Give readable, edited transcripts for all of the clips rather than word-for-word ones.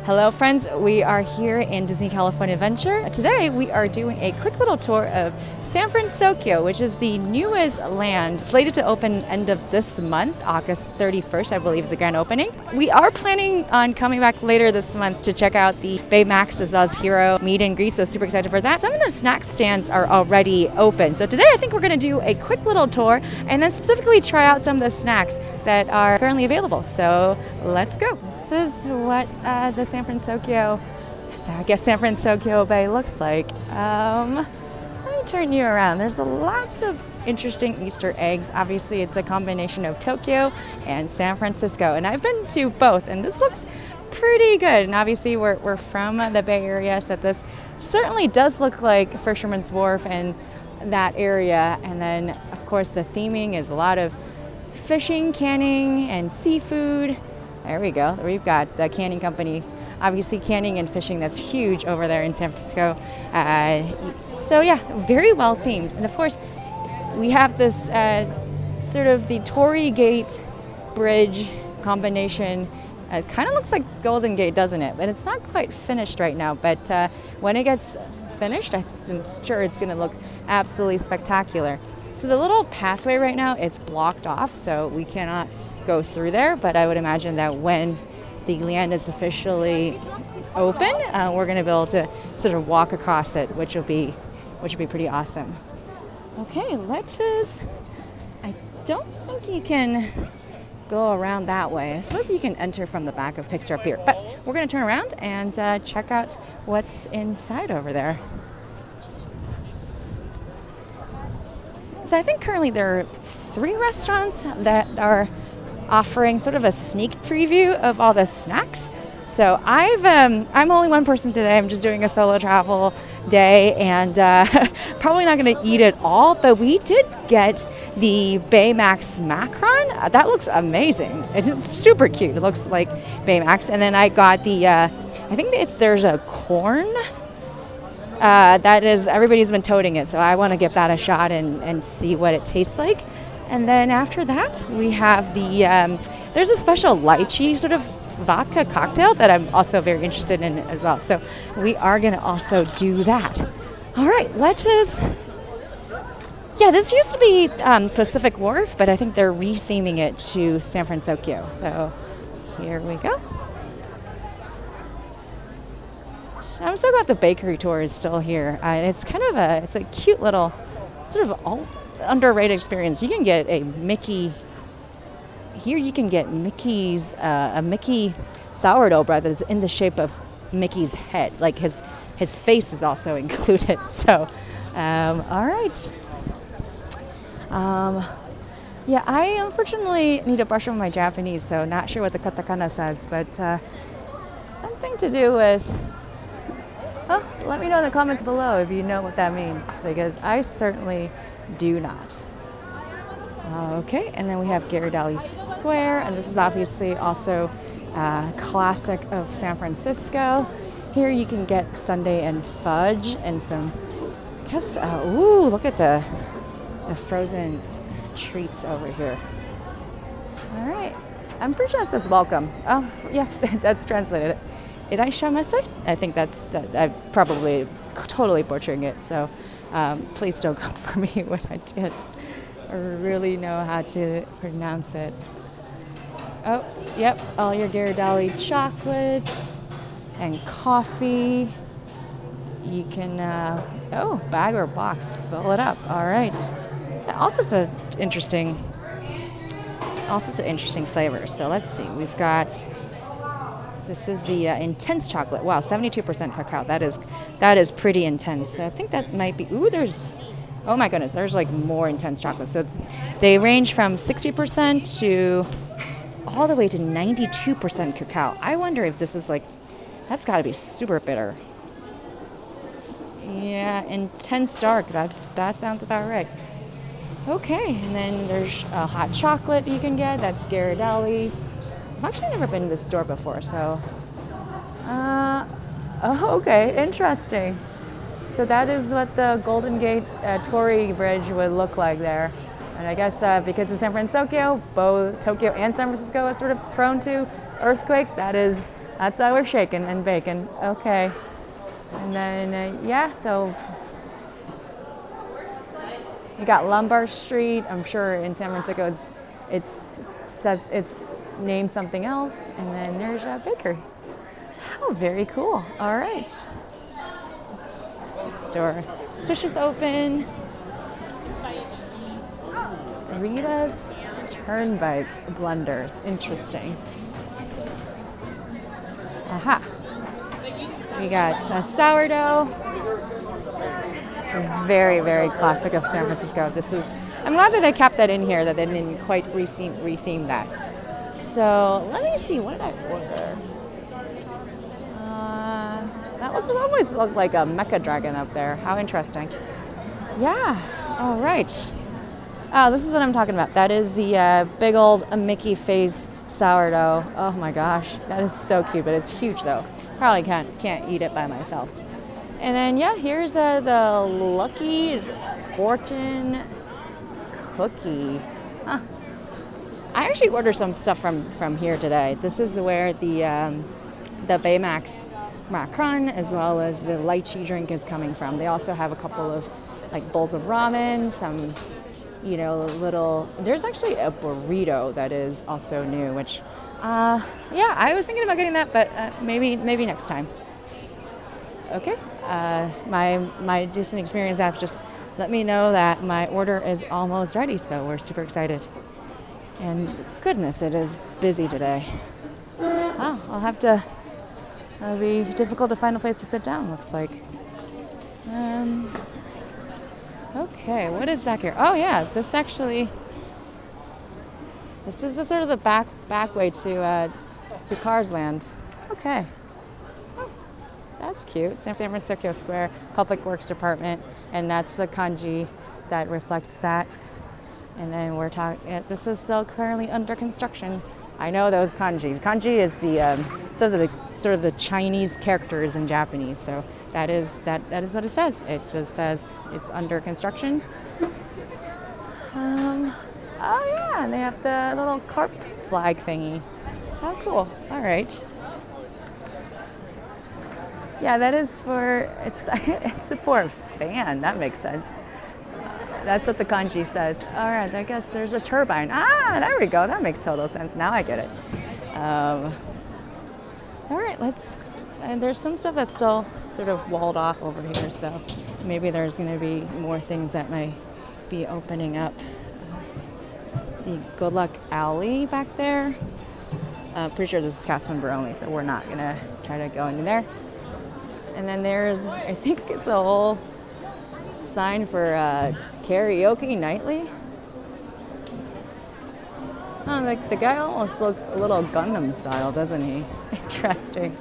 Hello friends, we are here in Disney California Adventure. Today we are doing a quick little tour of San Fransokyo, which is the newest land, slated to open end of this month, August 31st, I believe is the grand opening. We are planning on coming back later this month to check out the Baymax as well as Hero meet and greet, so super excited for that. Some of the snack stands are already open, so today I think we're going to do a quick little tour and then specifically try out some of the snacks that are currently available. So let's go. This is what the San Fransokyo Bay looks like. Let me turn you around. There's lots of interesting Easter eggs. Obviously, it's a combination of Tokyo and San Francisco, and I've been to both, and this looks pretty good. And obviously, we're from the Bay Area, so this certainly does look like Fisherman's Wharf and that area. And then, of course, the theming is a lot of fishing, canning, and seafood. There we go. We've got the canning company. Obviously, canning and fishing, that's huge over there in San Francisco. So yeah, very well themed. And of course, we have this sort of the Torii Gate Bridge combination. It kind of looks like Golden Gate, doesn't it? But it's not quite finished right now. But when it gets finished, I'm sure it's going to look absolutely spectacular. So the little pathway right now is blocked off, so we cannot go through there. But I would imagine that when the land is officially open, we're going to be able to sort of walk across it, which will be pretty awesome. Okay, lettuce. I don't think you can go around that way. I suppose you can enter from the back of Picture Up Here, but we're going to turn around and check out what's inside over there. So I think currently there are 3 restaurants that are offering sort of a sneak preview of all the snacks. So I'm only one person today. I'm just doing a solo travel day and probably not going to eat it all, but we did get the Baymax Macron. That looks amazing. It's super cute. It looks like Baymax. And then I got the, I think there's a corn. That is, everybody's been toting it, so I want to give that a shot and see what it tastes like. And then after that, we have there's a special lychee sort of vodka cocktail that I'm also very interested in as well. So we are going to also do that. All right, yeah, this used to be Pacific Wharf, but I think they're retheming it to San Fransokyo. So here we go. I'm so glad the bakery tour is still here. It's kind of it's a cute little sort of underrated experience. You can get a Mickey, here you can get a Mickey sourdough bread that is in the shape of Mickey's head. Like his face is also included. So, all right. Yeah, I unfortunately need to brush up on my Japanese, so not sure what the katakana says, but something to do with... Oh, let me know in the comments below if you know what that means, because I certainly do not. Okay, and then we have Ghiradelli Square, and this is obviously also a classic of San Francisco. Here you can get sundae and fudge and some, I guess, ooh, look at the frozen treats over here. All right, I'm pretty sure it says welcome. Oh, yeah, that's translated. Iraishamase? I think I'm probably totally butchering it, so please don't come for me when I did really know how to pronounce it. Oh, yep, all your Ghiradelli chocolates and coffee. You can, bag or box, fill it up. All right. All sorts of interesting flavors. So let's see, we've got... This is the intense chocolate. Wow, 72% cacao. That is pretty intense. So I think that might be. Oh my goodness, there's like more intense chocolate. So they range from 60% to all the way to 92% cacao. I wonder if this is like, that's got to be super bitter. Yeah, intense dark. That sounds about right. Okay, and then there's a hot chocolate you can get. That's Ghiradelli. I've actually never been to this store before, so... okay, interesting. So that is what the Golden Gate Torii Bridge would look like there. And I guess because of San Fransokyo, both Tokyo and San Francisco is sort of prone to earthquake, that is That's why we're shaking and baking. Okay. And then, yeah, so you got Lombard Street. I'm sure in San Francisco it's named something else. And then there's a bakery. Oh, very cool. All right. Store. Sush is open. Rita's Turnpike blenders. Interesting. Aha. We got sourdough. It's very, very classic of San Francisco. I'm glad that they kept that in here, that they didn't quite retheme that. So let me see, what did I order? That always looked like a mecha dragon up there. How interesting. Yeah, all right. Oh, this is what I'm talking about. That is the big old Mickey face sourdough. Oh my gosh, that is so cute, but it's huge though. Probably can't eat it by myself. And then yeah, here's the Lucky Fortune cookie. Huh. I actually ordered some stuff from here today. This is where the Baymax macaron as well as the lychee drink is coming from. They also have a couple of like bowls of ramen, some there's actually a burrito that is also new, which yeah, I was thinking about getting that, but maybe next time. Okay, my Disney experience app just let me know that my order is almost ready, so we're super excited. And goodness, it is busy today. Wow, it'll be difficult to find a place to sit down, looks like. Okay, what is back here? Oh yeah, this is the sort of the back way to Cars Land. Okay. Oh, that's cute. San Fransokyo Square, Public Works Department, and that's the kanji that reflects that. And then we're talking, this is still currently under construction. I know those kanji. Kanji is the sort of the Chinese characters in Japanese. So that is what it says. It just says it's under construction. Oh yeah, and they have the little carp flag thingy. How cool. All right. Yeah, that is it's for a fan. That makes sense. That's what the kanji says. All right, I guess there's a turbine. Ah, there we go. That makes total sense. Now I get it. All right, and there's some stuff that's still sort of walled off over here, so maybe there's going to be more things that might be opening up. The Good Luck Alley back there. Pretty sure this is cast member only, so we're not going to try to go into there. And then there's, I think it's a whole sign for karaoke nightly. Oh, like the guy almost looked a little Gundam style, doesn't he? Interesting.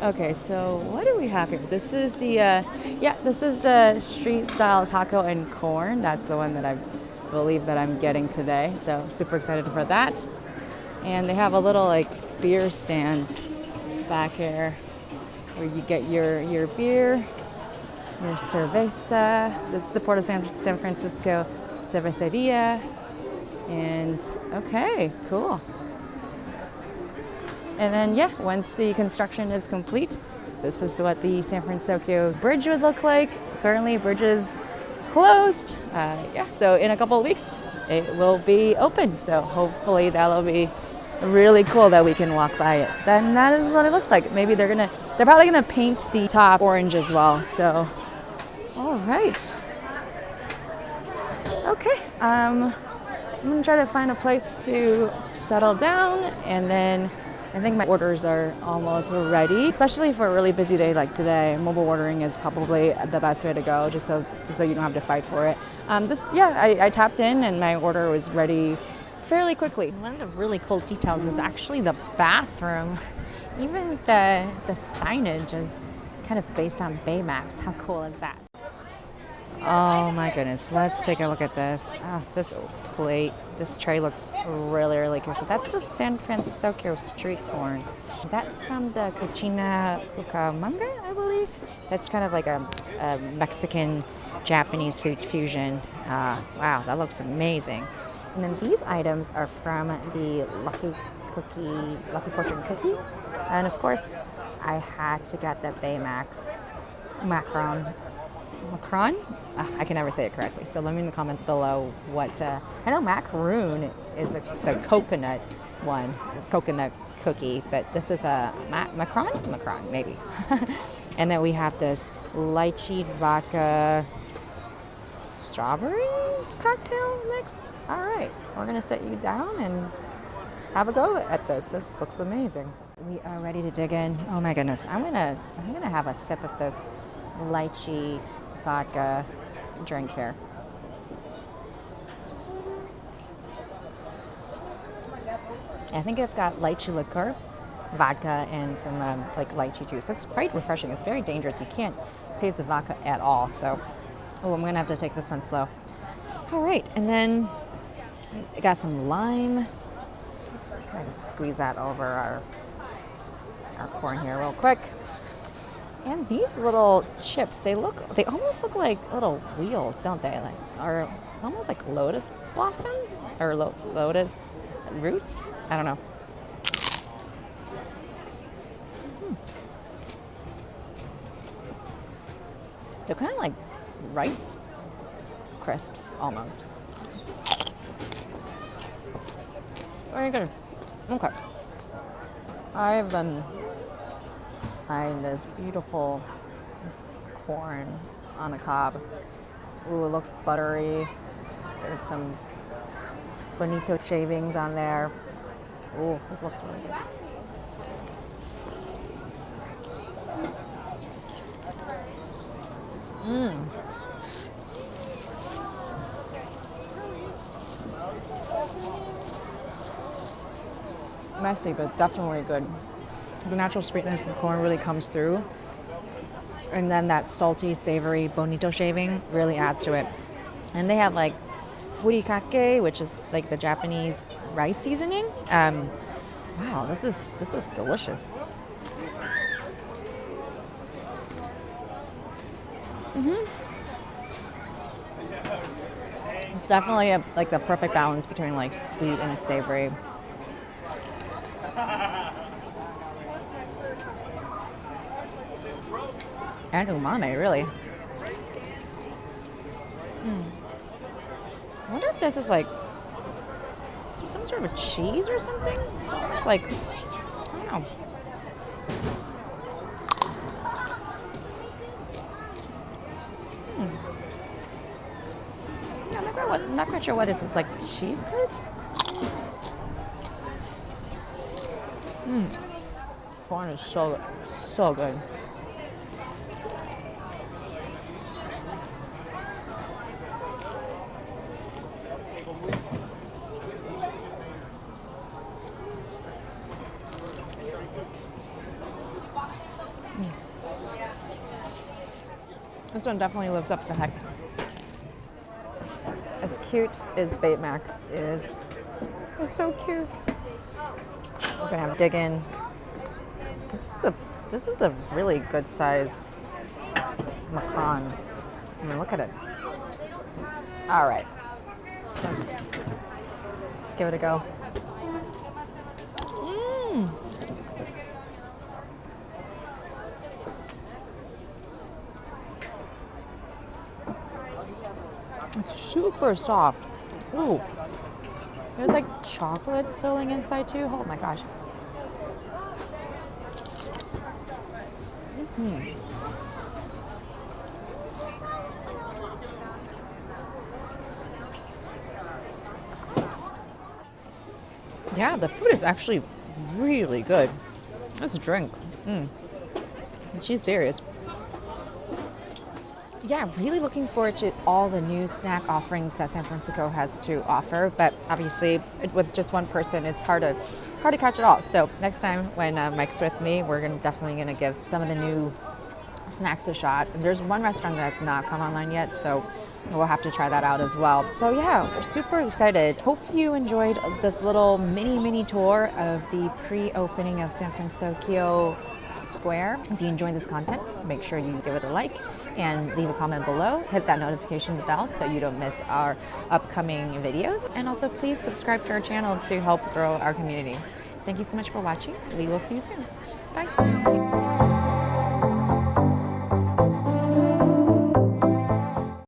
Okay, so what do we have here? This is the street style taco and corn. That's the one that I believe that I'm getting today. So super excited for that. And they have a little like beer stand back here where you get your beer, your cerveza. This is the Port of San Francisco Cerveceria. And okay, cool. And then yeah, once the construction is complete, this is what the San Fransokyo Bridge would look like. Currently, bridge is closed. So in a couple of weeks, it will be open. So hopefully that'll be really cool that we can walk by it. Then that is what it looks like. Maybe they're probably gonna paint the top orange as well. So, all right. Okay. I'm gonna try to find a place to settle down, and then I think my orders are almost ready, especially for a really busy day like today. Mobile ordering is probably the best way to go, just so you don't have to fight for it. I tapped in and my order was ready fairly quickly. One of the really cool details is actually the bathroom. Even the signage is kind of based on Baymax. How cool is that? Oh my goodness, let's take a look at this. Oh, this plate, this tray looks really, really cool. So that's the San Fransokyo street corn. That's from the Cucina Cucamonga, I believe. That's kind of like a Mexican Japanese food fusion. Wow, that looks amazing. And then these items are from the Lucky cookie, Lucky Fortune cookie. And of course, I had to get the Baymax macaron. Macaron? I can never say it correctly. So let me in the comment below what, I know macaroon is the coconut one, coconut cookie, but this is a macaron? Macaron, maybe. And then we have this lychee vodka strawberry cocktail mix. All right, we're gonna sit you down and have a go at this. This looks amazing. We are ready to dig in. Oh my goodness, I'm gonna have a sip of this lychee vodka drink here. I think it's got lychee liqueur, vodka, and some like lychee juice. It's quite refreshing. It's very dangerous. You can't taste the vodka at all. So, I'm gonna have to take this one slow. All right, and then I got some lime. Try to squeeze that over our corn here real quick. And these little chips, they almost look like little wheels, don't they? Or almost like lotus blossom or lotus roots. I don't know. They're kind of like rice crisps almost. Very good. Okay. I've been eyeing this beautiful corn on a cob. Ooh, it looks buttery. There's some bonito shavings on there. Ooh, this looks really good. Messy, but definitely good. The natural sweetness of the corn really comes through. And then that salty, savory bonito shaving really adds to it. And they have like furikake, which is like the Japanese rice seasoning. Wow, this is delicious. It's definitely like the perfect balance between like sweet and savory. And umami, really. I wonder if this is like some sort of a cheese or something. It's almost like, I don't know. Yeah, I'm not quite sure what this is. Like cheese curd? Corn is so good. This one definitely lives up to the hype. As cute as Baymax is, it's so cute. We're gonna have to dig in. This is a really good size macaron. I mean, look at it. All right, let's give it a go. It's super soft. Ooh, there's like chocolate filling inside too. Oh my gosh. Yeah, the food is actually really good. This drink, she's serious. Yeah, really looking forward to all the new snack offerings that San Fransokyo has to offer. But obviously, with just one person, it's hard to catch it all. So next time when Mike's with me, we're definitely gonna give some of the new snacks a shot. And there's one restaurant that's not come online yet, so we'll have to try that out as well. So yeah, we're super excited. Hope you enjoyed this little mini tour of the pre-opening of San Fransokyo Square. If you enjoyed this content, make sure you give it a like and leave a comment below. Hit that notification bell so you don't miss our upcoming videos. And also please subscribe to our channel to help grow our community. Thank you so much for watching. We will see you soon. Bye.